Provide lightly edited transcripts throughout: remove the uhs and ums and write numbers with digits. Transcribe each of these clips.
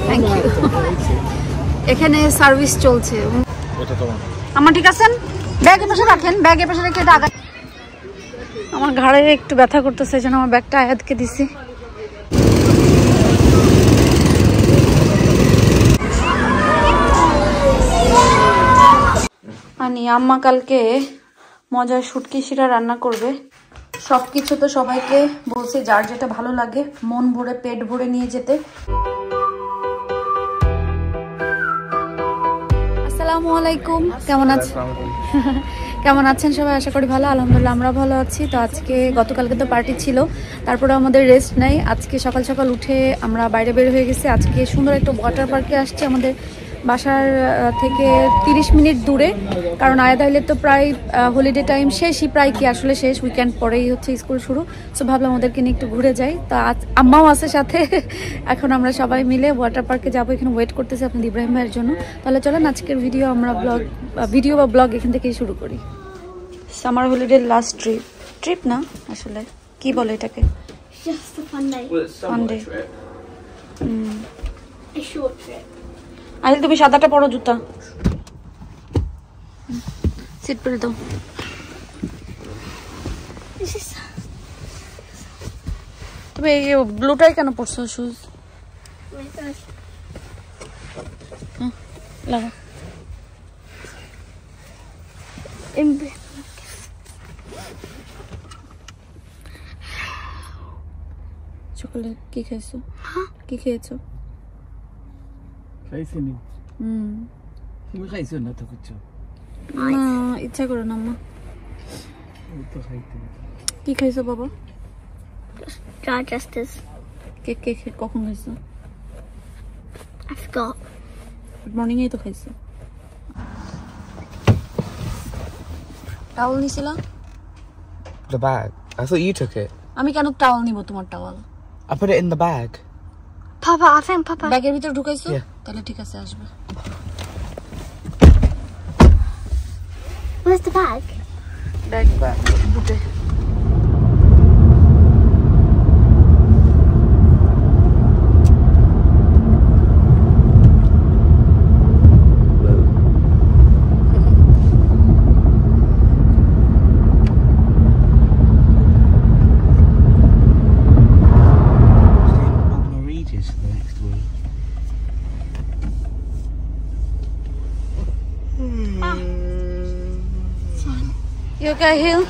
Thank you. এখানে service চলছে। আমার ঠিক আছেন? ব্যাগের পাশে রাখেন, ব্যাগের পাশে রেখে এটা আগায়। আমার ঘাড়ে একটু ব্যথা করতেছে, এই জন্য আমার ব্যাগটা আয়াতকে দিছি। আনি আম্মা কালকে মজার শুটকি শিরা রান্না করবে। সবকিছু তো সবাইকে বলছে যার যেটা ভালো লাগে মন ভরে পেট ভরে নিয়ে যেতে। আসসালামু আলাইকুম, কেমন আছেন? কেমন আছেন সবাই? আশা করি ভালো। আলহামদুলিল্লাহ আমরা ভালো আছি। তো আজকে গতকালকে তো পার্টি ছিল, তারপরে আমাদের রেস্ট নাই। আজকে সকাল সকাল উঠে আমরা বাইরে বের হয়ে গেছি। আজকে সুন্দর একটা ওয়াটার পার্কে আসছি, আমাদের বাসার থেকে 30 মিনিট দূরে। কারণ আয়াদাইলের তো প্রায় হলিডে টাইম শেষই, প্রায় কি আসলে শেষ, উইকেন্ড পরেই হচ্ছে স্কুল শুরু। সো ভাবলাম ওদেরকে নিয়ে একটু ঘুরে যাই। তা আম্মাও আছে সাথে। এখন আমরা সবাই মিলে ওয়াটার পার্কে যাবো, এখানে ওয়েট করতেছি আপনাদের ইব্রাহিম ভাইয়ের জন্য। তাহলে চলেন আজকের আমরা ভিডিও বা ব্লগ এখান থেকেই শুরু করি। সামার হলিডে লাস্ট ট্রিপ না, আসলে কি বলে এটাকে, ফান ডে। আহিল তুমি সাদাটা পরো, জুতা সিট পেরে দাও। তুমি এই ব্লুটাই কেন পরছো শুজ? লাগা চকলেট কি খাইছো? কি খেয়েছো? খাইছিনি? তুমি খাইছো না তো কিছু? না, ইচ্ছা করে না আম্মা। তো খাইতে। কি খাইছো বাবা? Justice. কেক কখন খাইছো? I forgot. গুড মর্নিং এই তো খাইছো। Towel নিছিলা? The bag. I thought you took it. আমি কেন টাওয়াল নিব? তোমার towel I put it in the bag. Papa, I think Papa. ব্যাগের ভিতর ঢুকাইছো? Yeah. তাহলে ঠিক আছে, আসবে। Where's the bag? ব্যাগ বুটে। You okay, Hill?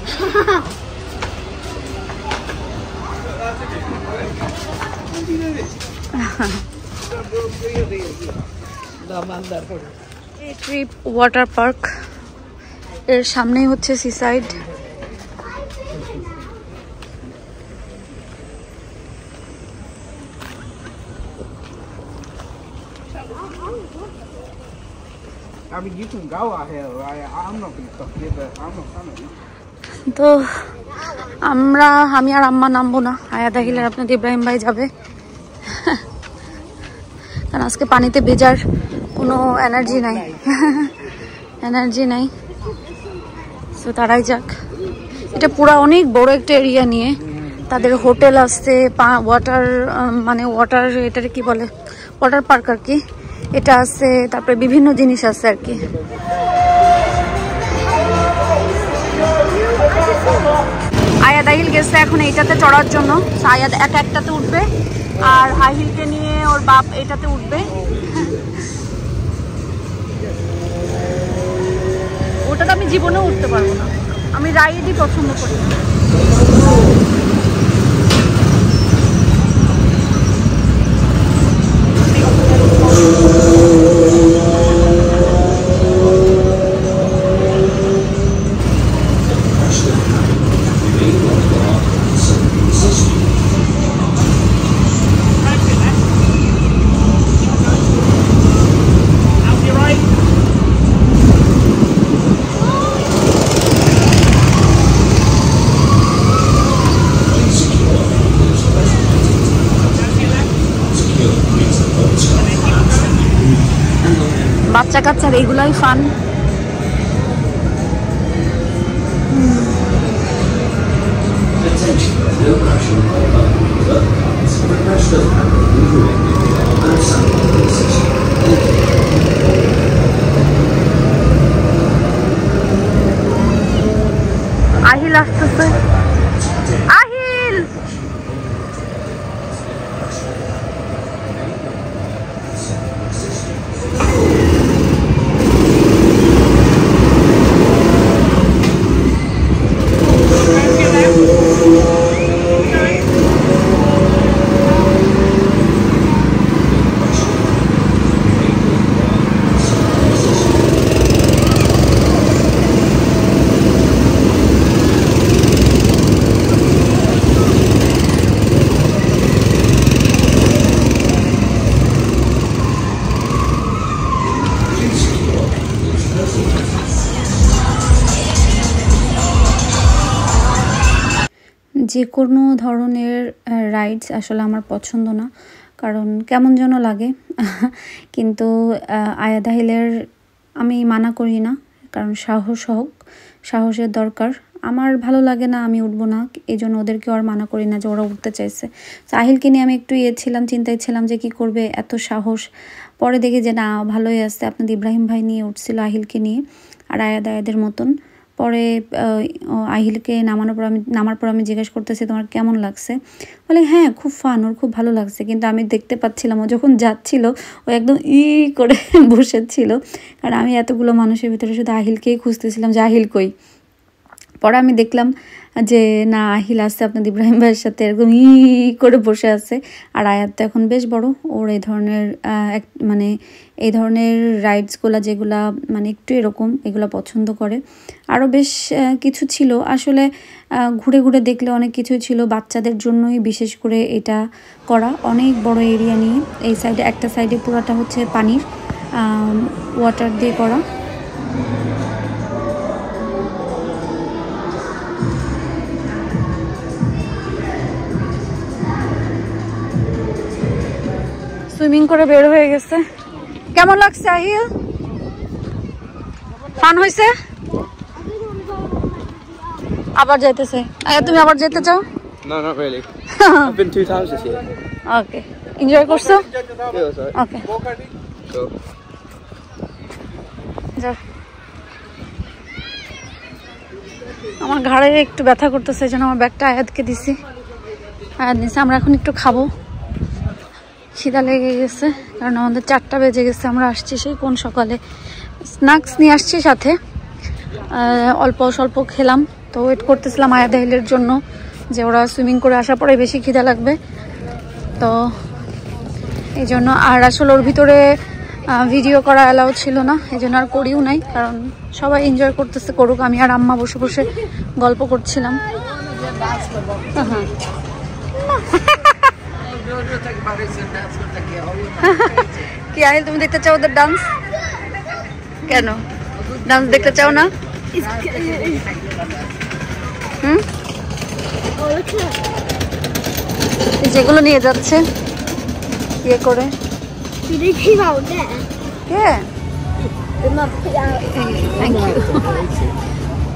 Trip water park এর সামনেই হচ্ছে seaside. I mean, you can go out here, right? I'm not going to stop you, but I'm not coming. তো আমি আর আম্মা নামবো না, আয়াত আহিল আর আপনাদের ইব্রাহিম ভাই যাবে। কারণ আজকে পানিতে ভেজার কোনো এনার্জি নাই। তো তারাই যাক। এটা পুরা অনেক বড় একটা এরিয়া নিয়ে, তাদের হোটেল আছে, ওয়াটার এটাকে কি বলে, ওয়াটার পার্ক আর কি, এটা আছে, তারপরে বিভিন্ন জিনিস আছে আর কি। আয়াদ আহিল গেছে এখন এইটাতে চড়ার জন্য। আয়াদ একটাতে উঠবে আর আহিলকে নিয়ে ওর বাপ এটাতে উঠবে। ওটাতে আমি জীবনেও উঠতে পারবো না, আমি রাইডই পছন্দ করি না। বাচ্চা কাচ্চার এগুলাই fun. Attention, no crashing by button. Pressure Ahil আসতেছে, আহিল। যে কোনো ধরনের রাইডস আসলে আমার পছন্দ না, কারণ কেমন যেন লাগে। কিন্তু আয়াদা হিলের আমি মানা করি না, কারণ সাহসের দরকার। আমার ভালো লাগে না, আমি উঠবো না, এই জন্য ওদেরকে আর মানা করি না যে ওরা উঠতে চাইছে। আহিলকে নিয়ে আমি একটু চিন্তায় ছিলাম যে কি করবে, এত সাহস। পরে দেখি যে না, ভালোই আছে। আপনাদের ইব্রাহিম ভাই নিয়ে উঠছিল আহিলকে নিয়ে, আর আয়াদের মতন। পরে আহিলকে নামার পর আমি জিজ্ঞেস করতেছি তোমার কেমন লাগছে, বলে হ্যাঁ খুব ফান, ওর খুব ভালো লাগছে। কিন্তু আমি দেখতে পাচ্ছিলাম ও যখন যাচ্ছিল ও একদম করে বসেছিল, কারণ আমি এতগুলো মানুষের ভিতরে শুধু আহিলকেই খুঁজতেছিলাম যে আহিল কই। পরে আমি দেখলাম যে না, আহিল আসছে আপনাদের ইব্রাহিম ভাইয়ের সাথে, এরকম করে বসে আছে। আর আয়াত তো এখন বেশ বড়, ওর এই ধরনের রাইডসগুলো যেগুলা মানে একটু এরকম, এগুলো পছন্দ করে। আরও বেশ কিছু ছিল আসলে, ঘুরে ঘুরে দেখলে অনেক কিছু ছিল বাচ্চাদের জন্যই বিশেষ করে এটা করা, অনেক বড় এরিয়া নিয়ে। এই সাইডে একটা সাইডে পুরোটা হচ্ছে পানির ওয়াটার দিয়ে করা। সুইমিং করে বের হয়ে গেছে। কেমন লাগছে আহিল? ফান হয়েছে? আবার যাইতেছে? তুমি আবার যেতে চাও? No, not really. I've been 2 times this year. Okay, enjoy করছো? ওকে, যাও। আমার ঘাড়ে একটু ব্যথা করতেছে, এই জন্য আমার ব্যাগটা আয়াতকে দিছি। আয়াত নিছে। আমরা এখন একটু খাবো, খিদা লেগে গেছে, কারণ আমাদের 4টা বেজে গেছে। আমরা আসছি সেই কোন সকালে, স্ন্যাক্স নিয়ে আসছি সাথে, অল্প স্বল্প খেলাম। তো ওয়েট করতেছিলাম আয়াদা হিলের জন্য, যে ওরা সুইমিং করে আসার পরে বেশি খিদা লাগবে, তো এই জন্য। আর আসলে ওর ভিতরে ভিডিও করা অ্যালাউ ছিল না, এই জন্য আর করিও নাই, কারণ সবাই এনজয় করতেছে, করুক। আমি আর আম্মা বসে বসে গল্প করছিলাম। হ্যাঁ, কি আহিল তুমি দেখতে চাও ওদের ডান্স? কেন ডান্স দেখতে চাও না? যেগুলো নিয়ে যাচ্ছে ইয়ে করে,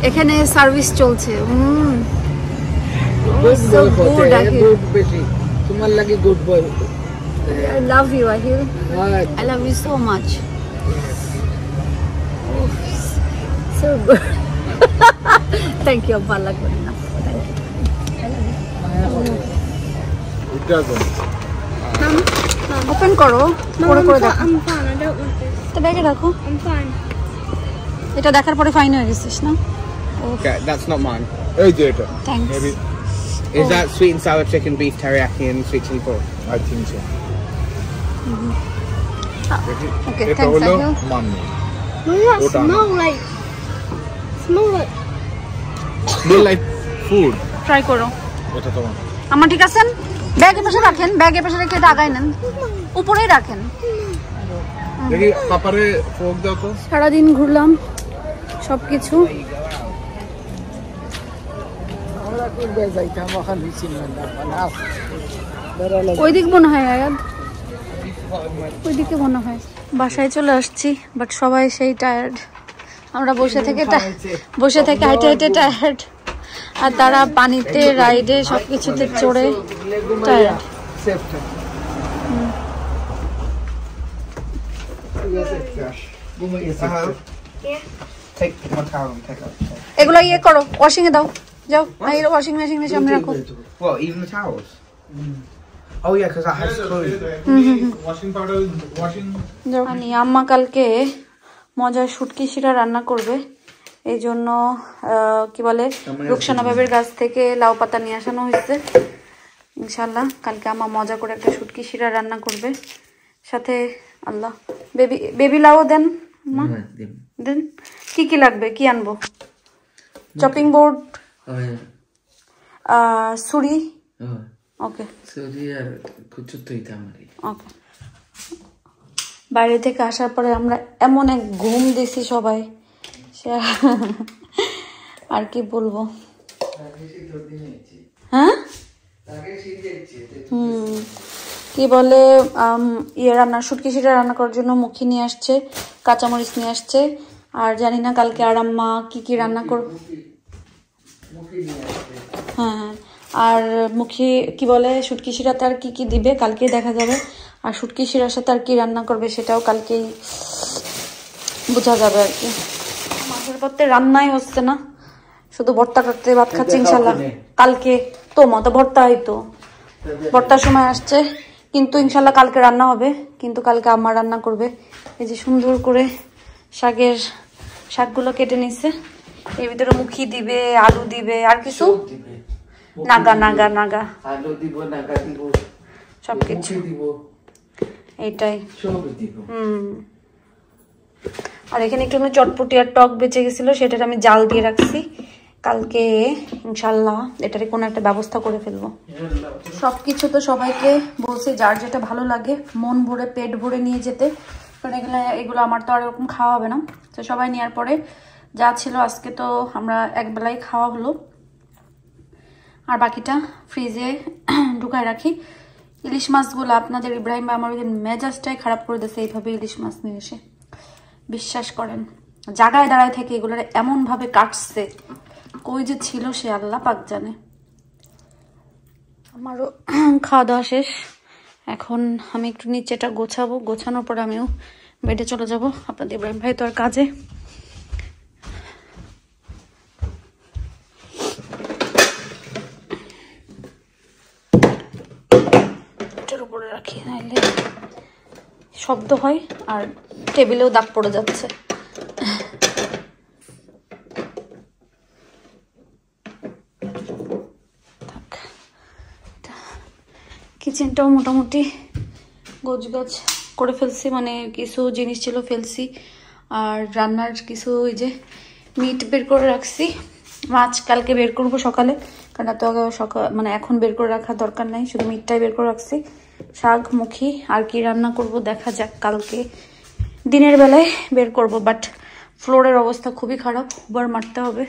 এখানে সার্ভিস চলছে। তোমার লাগে good boy. I love you, Ahil. I love you so much. So good. Thank you, Abba. Good enough. Thank you. It doesn't. Open koro. Koro দেখো। I'm fine. I don't want this. তো ব্যাগে রাখো। I'm fine. এটা দেখার পরে fine হয়ে গেছিস না? Okay, that's not mine. Oh, good. Thanks. Maybe. Is that sweet and sour chicken, beef teriyaki, and sweet chili pork? I think so. Okay, thanks, Ahil. Mommy. What does that smell like? Smell like Food. Try করো। এটা তোমার। আমার ঠিক আছেন? ব্যাগের পাশে রাখেন, ব্যাগের পাশে রেখে এটা আগায় নেন, উপরেই রাখেন। দেখি পাপারে ফোক দাও তো। সারাদিন ঘুরলাম সবকিছু। ওইদিক মনে হয় আয়াদ, ওইদিকে মনে হয়। বাসায় চলে আসছি, বাট সবাই সেই টায়ার্ড। আমরা বসে থেকে হাইটে হাইটে টায়ার্ড, আর তারা পানিতে রাইডে সবকিছুতে চড়ে tired. saved it. Yes, it's trash. Yeah. Take one towel and take out. এগুলো ইয়ে করো, ওয়াশিং এ দাও, যাও। এই ওয়াশিং মেশিনের সামনে রাখো। What, even the towels? Oh yeah, because that has clothes. Washing powder, washing. জানি আম্মা কালকে মজার শুটকি শিরা রান্না করবে, এই জন্য কি বলে রুকসানা ভাবের গাছ থেকে লাউ পাতা নিয়ে আসানো হয়েছে। ইনশাল্লাহ কালকে আম্মা মজা করে একটা শুটকি শিরা রান্না করবে, সাথে আল্লাহ বেবি লাউ দেন মা, দেন। কি কি লাগবে, কি আনবো? চপিং বোর্ড, ছুরি, ওকে ওকে। বাইরে থেকে আসার পরে আমরা এমন এক ঘুম দিছি সবাই, সে আর কি বলবো। হ্যাঁ কি বলে ইয়ে রান্না, শুটকি শিরা রান্না করার জন্য মুখি নিয়ে আসছে, কাঁচামরিচ নিয়ে আসছে, আর জানি না কালকে আর আম্মা কি কি রান্না করবে। হ্যাঁ আর মুখি কি বলে শুটকি শিরাতে আর কি কি দিবে কালকে দেখা যাবে, আর শুটকি শিরার সাথে আর কি রান্না করবে সেটাও কালকেই বোঝা যাবে আর কি। মাছের পথে রান্নাই হচ্ছে না, শুধু ভর্তা করতে ভাত খাচ্ছি ইনশাল্লাহ। কালকে তো মতো ভর্তা হইতো, ভর্তার সময় আসছে, কিন্তু ইনশাল্লাহ কালকে রান্না হবে, কিন্তু কালকে আম্মা রান্না করবে। এই যে সুন্দর করে শাকগুলো কেটে নিচ্ছে, এর ভিতরে মুখি দিবে, আলু দিবে, আর কিছু নাগা নাগা নাগা আলু দিব, নাগা দিব, সবকিছু দিব, এইটাই। সব দিব। আর এখানে একটু চটপটি আর টক বেঁচে গেছিল, সেটা আমি জাল দিয়ে রাখছি, কালকে ইনশাল্লাহ এটারে কোনো একটা ব্যবস্থা করে ফেলবো। সবকিছু তো সবাইকে বলছে যার যেটা ভালো লাগে মন ভরে পেট ভরে নিয়ে যেতে, কারণ এগুলো আমার তো আর এরকম খাওয়া হবে না। তো সবাই নেওয়ার পরে যা ছিল আজকে তো আমরা একবেলাই খাওয়া হলো, আর বাকিটা ফ্রিজে ঢুকায় রাখি। ইলিশ মাছগুলো আপনাদের ইব্রাহিম আমার ওই মেজাজটাই খারাপ করে দিয়েছে এইভাবে ইলিশ মাছ নিয়ে এসে, বিশ্বাস করেন জায়গায় দাঁড়ায় থেকে এগুলোর এমন ভাবে কাটছে, কই যে ছিল সে আল্লাহ পাক জানে। আমারও খাওয়া দাওয়া শেষ, এখন আমি একটু নিচেটা গোছাবো, গোছানোর পর আমিও বেডে চলে যাব। আপনাদের ইব্রাহিম ভাই তো আর কাজে। এটার উপরে রাখি, নাইলে শব্দ হয় আর টেবিলেও দাগ পড়ে যাচ্ছে। কিচেনটাও মোটামুটি গোছগাছ করে ফেলছি, মানে কিছু জিনিস ছিল ফেলছি, আর রান্নার কিছু ওই যে মিট বের করে রাখছি, মাছ কালকে বের করবো সকালে, কারণ এত সকাল মানে এখন বের করে রাখার দরকার নাই, শুধু মিটটাই বের করে রাখছি। শাক মুখি আর কি রান্না করব দেখা যাক, কালকে দিনের বেলায় বের করব। বাট ফ্লোরের অবস্থা খুবই খারাপ, হুবার মারতে হবে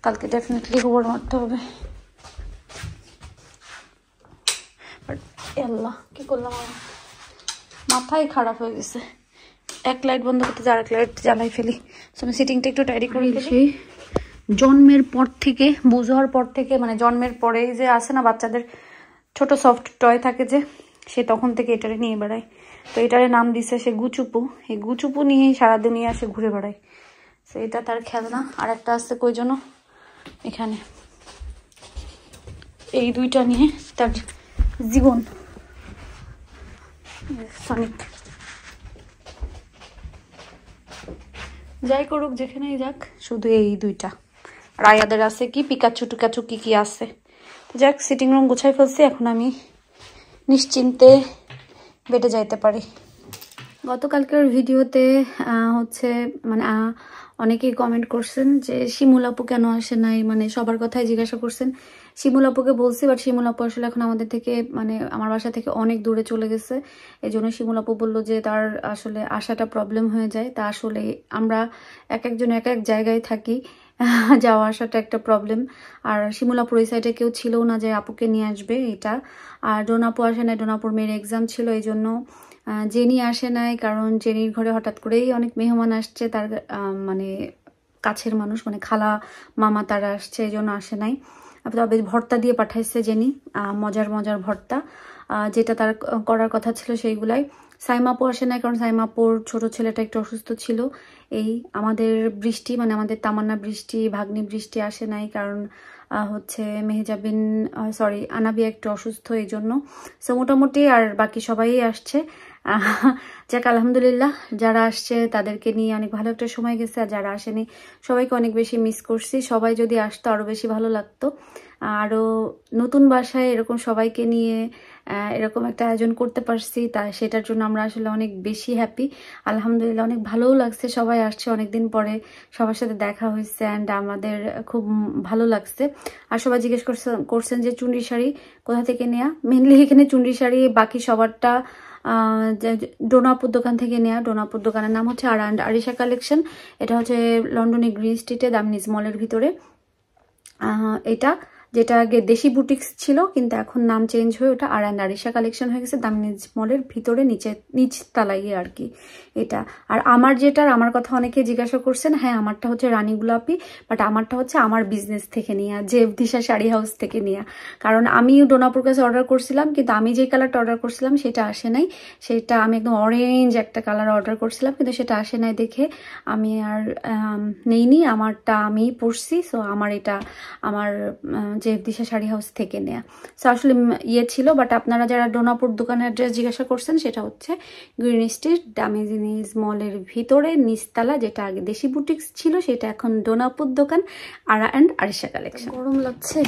কালকে, ডেফিনেটলি হুবার মারতে হবে। আল্লাহ কি করলাম, মাথাই খারাপ হয়ে গেছে। এক লাইট বন্ধ করতে আর এক লাইট জ্বালাই ফেলি। আমি সিটিংটা একটু টাইডি করে ফেলি। জন্মের পর থেকে বুঝার পর থেকে, মানে জন্মের পরে যে আসে না বাচ্চাদের ছোট সফট টয় থাকে যে, সে তখন থেকে এটারে নিয়ে বেড়ায়। তো এটারে নাম দিছে সে গুচুপু, এই গুচুপু নিয়েই সারা দুনিয়া সে ঘুরে বেড়ায়। তো এটা তার খেলনা। আর একটা আছে কই জন্য এখানে, এই দুইটা নিয়ে তার জীবন। সনিক যাই করুক যেখানেই যাক, শুধু এই দুইটা। আর আয়াদের আছে কি পিকাচু টুকাচু কি কি আছে। তো যাক, সিটিং রুম গুছাই ফেলছি, এখন আমি নিশ্চিন্তে বেডে যাইতে পারি। গতকালকের ভিডিওতে হচ্ছে মানে অনেকেই কমেন্ট করছেন যে শিমুল আপু কেন আসে নাই, মানে সবার কথাই জিজ্ঞাসা করছেন। শিমুল আপুকে বলছি, বাট শিমুল আপু আসলে এখন আমাদের থেকে মানে আমার বাসা থেকে অনেক দূরে চলে গেছে। এই জন্য শিমুল আপু বললো যে তার আসলে আসাটা প্রবলেম হয়ে যায়। তা আসলে আমরা এক একজন এক এক জায়গায় থাকি, যাওয়া আসাটা একটা প্রবলেম। আর শিমুল আপুর ওই সাইডে কেউ ছিল না যে আপুকে নিয়ে আসবে এটা। আর ডোনাপু আসে নাই, ডোনাপুর মেয়ের এক্সাম ছিল, এই জন্য জেনি আসে নাই। কারণ জেনির ঘরে হঠাৎ করেই অনেক মেহমান আসছে, তার মানে কাছের মানুষ, মানে খালা মামা তারা আসছে, এই জন্য আসে নাই। তবে ভর্তা দিয়ে পাঠাইছে জেনি, মজার মজার ভর্তা। যেটা তার করার কথা ছিল সেইগুলাই। সাইমাপু আসে নাই, কারণ সাইমাপুর ছোট ছেলেটা একটু অসুস্থ ছিল। এই আমাদের বৃষ্টি, মানে আমাদের তামান্না বৃষ্টি, ভাগ্নি বৃষ্টি আসে নাই, কারণ হচ্ছে মেহেজাবিন আনাবিয়া একটু অসুস্থ, এই জন্য। সো মোটামুটি আর বাকি সবাই আসছে। যাক আলহামদুলিল্লাহ, যারা আসছে তাদেরকে নিয়ে অনেক ভালো একটা সময় গেছে, আর যারা আসেনি সবাইকে অনেক বেশি মিস করছি। সবাই যদি আসতো আরও বেশি ভালো লাগতো। আরও নতুন বাসায় এরকম সবাইকে নিয়ে এরকম একটা আয়োজন করতে পারছি, তা সেটার জন্য আমরা আসলে অনেক বেশি হ্যাপি। আলহামদুলিল্লাহ, অনেক ভালোও লাগছে। সবাই আসছে অনেকদিন পরে, সবার সাথে দেখা হয়েছে, অ্যান্ড আমাদের খুব ভালো লাগছে। আর সবাই জিজ্ঞেস করছেন যে চুন্ডি শাড়ি কোথা থেকে নেওয়া। মেনলি এখানে চুন্ডি শাড়ি বাকি সবারটা ডোনাপুর দোকান থেকে নেওয়া। ডোনাপুর দোকানের নাম হচ্ছে আরিশা কালেকশন। এটা হচ্ছে লন্ডনে গ্রিন স্ট্রিটে দামনিজ মলের ভিতরে। এটা যেটা আগে দেশি বুটিক্স ছিল, কিন্তু এখন নাম চেঞ্জ হয়ে ওটা আরিশা কালেকশন হয়ে গেছে, দামনিজ মলের ভিতরে নিচ তালায় আর কি এটা। আর আমার কথা অনেকে জিজ্ঞাসা করছেন। হ্যাঁ, আমারটা হচ্ছে রানী গোলাপি, বাট আমারটা হচ্ছে আমার বিজনেস থেকে নেওয়া, জেবদিশা শাড়ি হাউস থেকে নেওয়া। কারণ আমিও ডোনাপুর কাছে অর্ডার করছিলাম, কিন্তু আমি যে কালারটা অর্ডার করছিলাম সেটা আসে নাই। সেটা আমি একদম অরেঞ্জ একটা কালার অর্ডার করছিলাম, কিন্তু সেটা আসে নাই দেখে আমি আর নেইনি। আমারটা আমি পরছি। সো আমার জেবদিশা শাড়ি হাউস থেকে নেয়া। সো আসলে ছিল, বাট আপনারা যারা ডোনাপুর দোকানের অ্যাড্রেস জিজ্ঞাসা করছেন, সেটা হচ্ছে গ্রিন স্ট্রিট দামনিজ মলের ভিতরে নিচতলা, যেটা আগে দেশি বুটিক্স ছিল, সেটা এখন ডোনাপুর দোকান আরিশা কালেকশন। গরম লাগছে।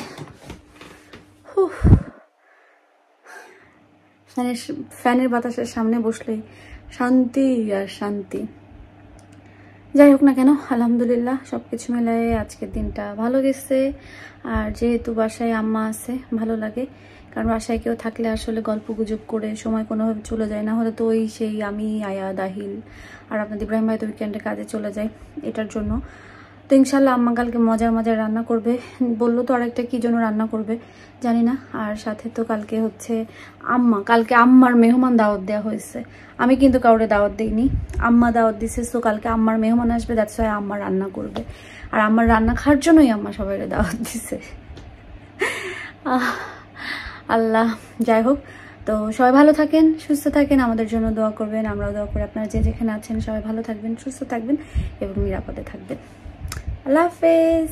ফ্যানের বাতাসের সামনে বসলে শান্তি আর শান্তি। যাই হোক না কেন, আলহামদুলিল্লাহ সবকিছু মিলাই আজকের দিনটা ভালো গেছে। আর যেহেতু বাসায় আম্মা আছে, ভালো লাগে, কারণ বাসায় কেউ থাকলে আসলে গল্প গুজব করে সময় কোনোভাবে চলে যায়। না হলে তো সেই আমি, আয়া, দাহিল আর আপনাদের ইব্রাহিম ভাই তো উইকেন্ডে কাজে চলে যায়, এটার জন্য। তো ইনশাল্লাহ আম্মা কালকে মজার রান্না করবে, বললো তো আরেকটা কি জন্য রান্না করবে জানি না। আর সাথে তো কালকে হচ্ছে কালকে আম্মার মেহমান দাওয়াত দেওয়া হয়েছে। আমি কিন্তু কাউরে দাওয়াত দিইনি, আম্মা দাওয়াত দিছে। তো কালকে আম্মার মেহমান আসবে, দ্যাটস ওয়াই আম্মা রান্না করবে। আর আম্মার রান্না খাওয়ার জন্যই আম্মা সবাইকে দাওয়াত দিছে। আল্লাহ, যাই হোক। তো সবাই ভালো থাকেন, সুস্থ থাকেন, আমাদের জন্য দোয়া করবেন, আমরাও দোয়া করি। আপনারা যে যেখানে আছেন সবাই ভালো থাকবেন, সুস্থ থাকবেন এবং নিরাপদে থাকবেন। আল্লাহ হাফেজ।